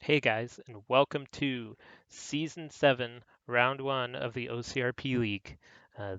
Hey guys, and welcome to Season 7, Round 1 of the OCRP League.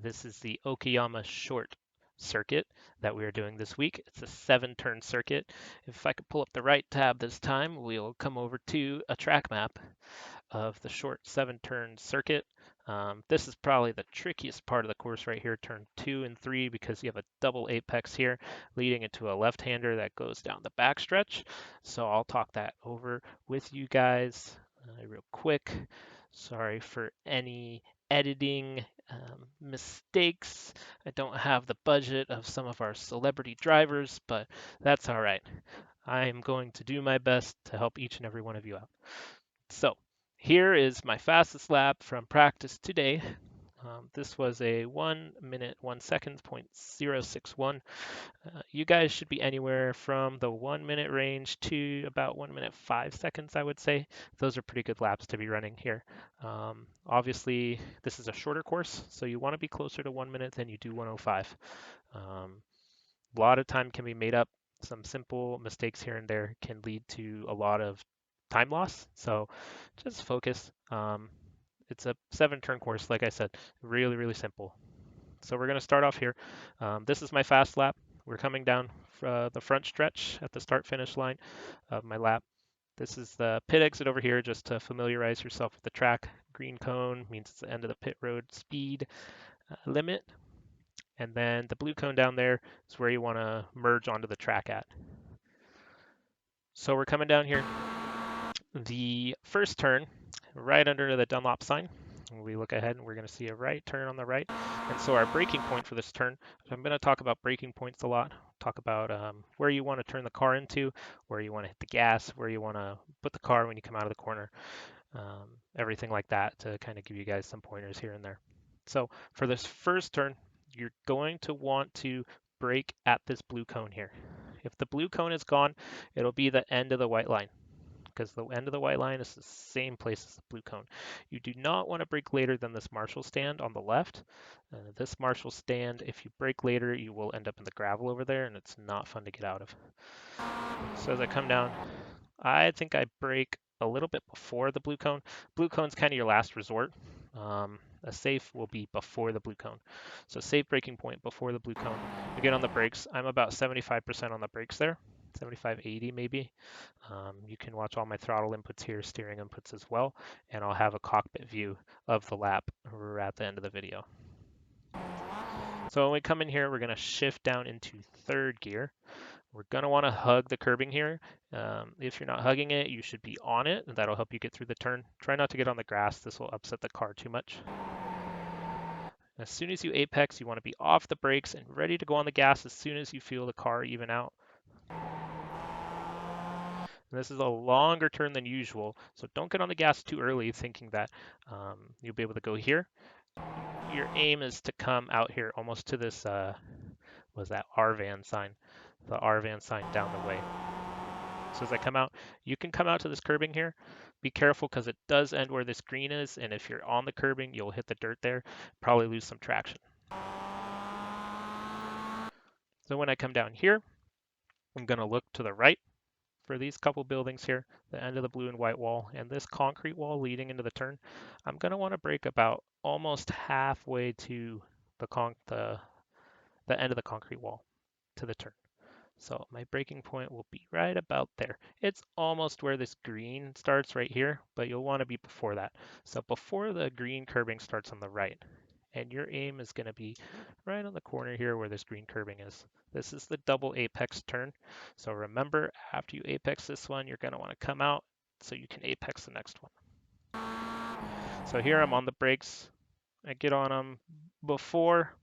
This is the Okayama short circuit that we are doing this week. It's a 7-turn circuit. If I could pull up the right tab this time, we'll come over to a track map of the short 7-turn circuit. This is probably the trickiest part of the course right here, turn 2 and 3, because you have a double apex here leading into a left-hander that goes down the backstretch. So I'll talk that over with you guys real quick. Sorry for any editing mistakes. I don't have the budget of some of our celebrity drivers, but that's all right. I am going to do my best to help each and every one of you out. So here is my fastest lap from practice today. This was a 1 minute 1 seconds 0.061. You guys should be anywhere from the 1 minute range to about 1 minute 5 seconds, I would say. Those are pretty good laps to be running here. Obviously, this is a shorter course, so you want to be closer to 1 minute than you do 105. A lot of time can be made up. Some simple mistakes here and there can lead to a lot of time loss. So just focus. It's a 7-turn course, like I said, really, really simple. So we're going to start off here. This is my fast lap. We're coming down the front stretch at the start-finish line of my lap. This is the pit exit over here, just to familiarize yourself with the track. Green cone means it's the end of the pit road speed limit. And then the blue cone down there is where you want to merge onto the track at. So we're coming down here. The first turn, right under the Dunlop sign, we look ahead and we're going to see a right turn on the right. And so our braking point for this turn, I'm going to talk about braking points a lot, talk about where you want to turn the car into, where you want to hit the gas, where you want to put the car when you come out of the corner, everything like that, to kind of give you guys some pointers here and there. So for this first turn, you're going to want to brake at this blue cone here. If the blue cone is gone, it'll be the end of the white line, because the end of the white line is the same place as the blue cone. You do not want to brake later than this Marshall stand on the left. This Marshall stand, if you brake later, you will end up in the gravel over there, and it's not fun to get out of. So as I come down, I think I brake a little bit before the blue cone. Blue cone's kind of your last resort. A safe will be before the blue cone. So safe braking point before the blue cone. You get on the brakes. I'm about 75% on the brakes there, 75, 80 maybe. You can watch all my throttle inputs here, steering inputs as well, and I'll have a cockpit view of the lap at the end of the video. So when we come in here, we're going to shift down into third gear. We're going to want to hug the curbing here. If you're not hugging it, you should be on it, and that'll help you get through the turn. Try not to get on the grass. This will upset the car too much. As soon as you apex, you want to be off the brakes and ready to go on the gas as soon as you feel the car even out. And this is a longer turn than usual, so don't get on the gas too early thinking that you'll be able to go here. Your aim is to come out here almost to this, was that R-van sign, the R-van sign down the way. So as I come out, you can come out to this curbing here. Be careful because it does end where this green is, and if you're on the curbing, you'll hit the dirt there, probably lose some traction. So when I come down here, I'm going to look to the right for these couple buildings here, the end of the blue and white wall, and this concrete wall leading into the turn. I'm going to want to brake about almost halfway to the end of the concrete wall to the turn. So my braking point will be right about there. It's almost where this green starts right here, but you'll want to be before that. So before the green curbing starts on the right, and your aim is going to be right on the corner here where this green curbing is. This is the double apex turn. So remember, after you apex this one, you're going to want to come out so you can apex the next one. So here I'm on the brakes. I get on them before,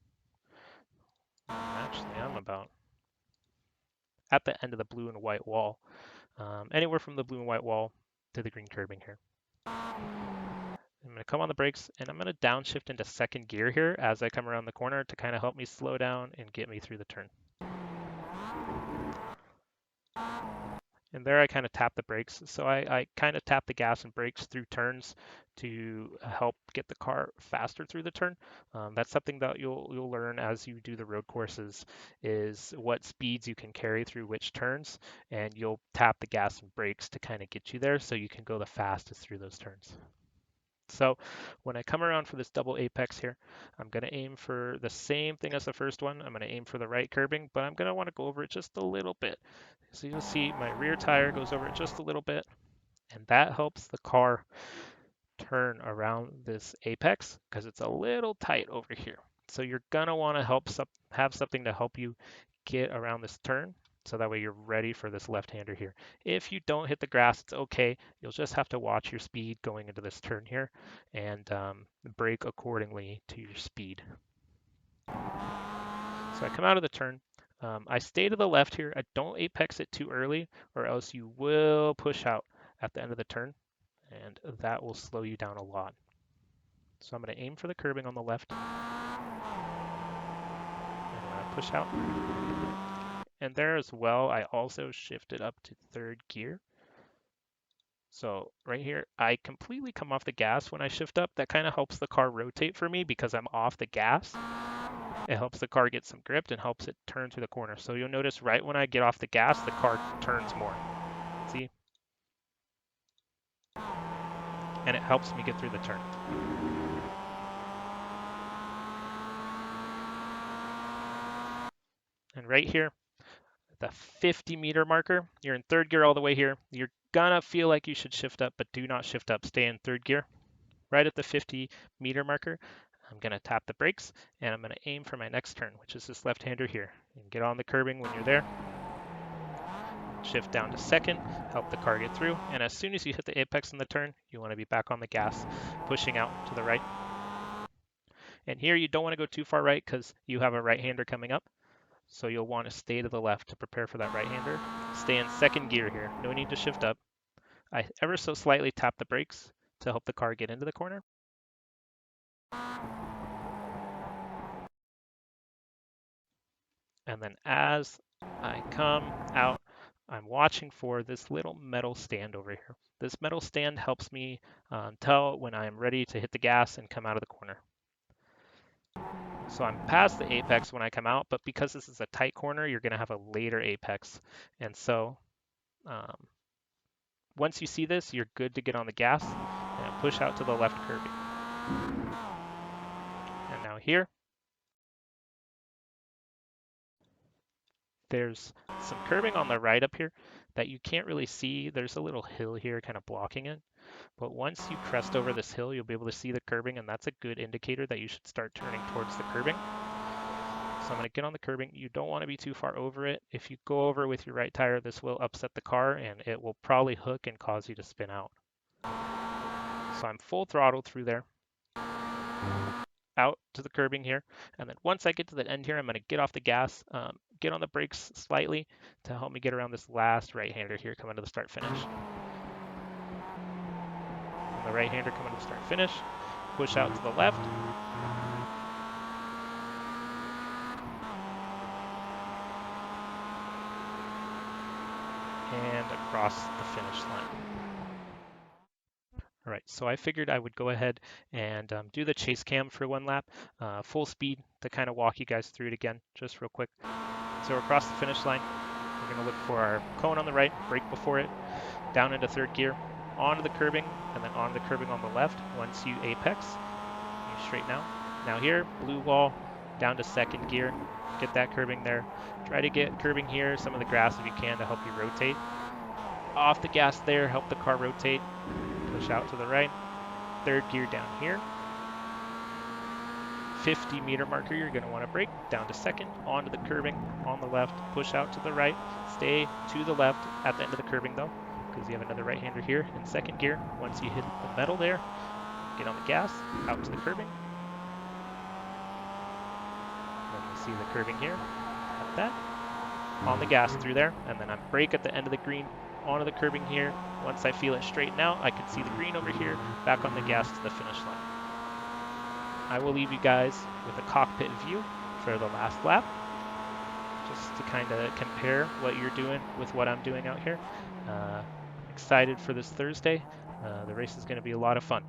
actually I'm about at the end of the blue and white wall. Anywhere from the blue and white wall to the green curbing here. I'm going to come on the brakes, and I'm going to downshift into second gear here as I come around the corner to kind of help me slow down and get me through the turn. And there I kind of tap the brakes. So I kind of tap the gas and brakes through turns to help get the car faster through the turn. That's something that you'll learn as you do the road courses, is what speeds you can carry through which turns, and you'll tap the gas and brakes to kind of get you there so you can go the fastest through those turns. So when I come around for this double apex here, I'm going to aim for the same thing as the first one. I'm going to aim for the right curbing, but I'm going to want to go over it just a little bit. So you'll see my rear tire goes over it just a little bit, and that helps the car turn around this apex because it's a little tight over here. So you're going to want to have something to help you get around this turn, so that way you're ready for this left-hander here. If you don't hit the grass, it's okay. You'll just have to watch your speed going into this turn here and brake accordingly to your speed. So I come out of the turn. I stay to the left here. I don't apex it too early, or else you will push out at the end of the turn, and that will slow you down a lot. So I'm going to aim for the curbing on the left, and I'm going to push out. And there as well, I also shifted up to third gear. So right here, I completely come off the gas when I shift up. That kind of helps the car rotate for me because I'm off the gas. It helps the car get some grip and helps it turn through the corner. So you'll notice right when I get off the gas, the car turns more. See? And it helps me get through the turn. And right here, the 50-meter marker, you're in third gear all the way here. You're gonna feel like you should shift up, but do not shift up. Stay in third gear. Right at the 50-meter marker, I'm going to tap the brakes, and I'm going to aim for my next turn, which is this left-hander here. And get on the curbing when you're there. Shift down to second, help the car get through, and as soon as you hit the apex in the turn, you want to be back on the gas, pushing out to the right. And here you don't want to go too far right because you have a right-hander coming up, so you'll want to stay to the left to prepare for that right-hander. Stay in second gear here, no need to shift up. I ever so slightly tap the brakes to help the car get into the corner. And then as I come out, I'm watching for this little metal stand over here. This metal stand helps me tell when I'm ready to hit the gas and come out of the corner. So I'm past the apex when I come out, but because this is a tight corner, you're going to have a later apex. And so once you see this, you're good to get on the gas and push out to the left curbing. And now here, there's some curbing on the right up here that you can't really see. There's a little hill here kind of blocking it. But once you crest over this hill, you'll be able to see the curbing, and that's a good indicator that you should start turning towards the curbing. So I'm going to get on the curbing. You don't want to be too far over it. If you go over with your right tire, this will upset the car, and it will probably hook and cause you to spin out. So I'm full throttle through there, out to the curbing here. And then once I get to the end here, I'm going to get off the gas, get on the brakes slightly to help me get around this last right-hander here coming to the start-finish. The right-hander coming to the start-finish, push out to the left. And across the finish line. All right, so I figured I would go ahead and do the chase cam for one lap, full speed to kind of walk you guys through it again, just real quick. So across the finish line, we're gonna look for our cone on the right, brake before it, down into third gear, onto the curbing, and then onto the curbing on the left. Once you apex, you straighten out. Now here, blue wall, down to second gear, get that curbing there. Try to get curbing here, some of the grass if you can to help you rotate. Off the gas there, help the car rotate. Push out to the right. Third gear down here. 50-meter marker, you're going to want to brake. Down to second, onto the curbing, on the left. Push out to the right. Stay to the left at the end of the curbing though, because you have another right-hander here in second gear. Once you hit the metal there, get on the gas, out to the curbing. Then you see the curbing here, at that. On the gas through there, and then I'm brake at the end of the green, onto the curbing here. Once I feel it straighten out, I can see the green over here, back on the gas to the finish line. I will leave you guys with a cockpit view for the last lap. just to kind of compare what you're doing with what I'm doing out here. Uh, Excited for this Thursday. The race is going to be a lot of fun.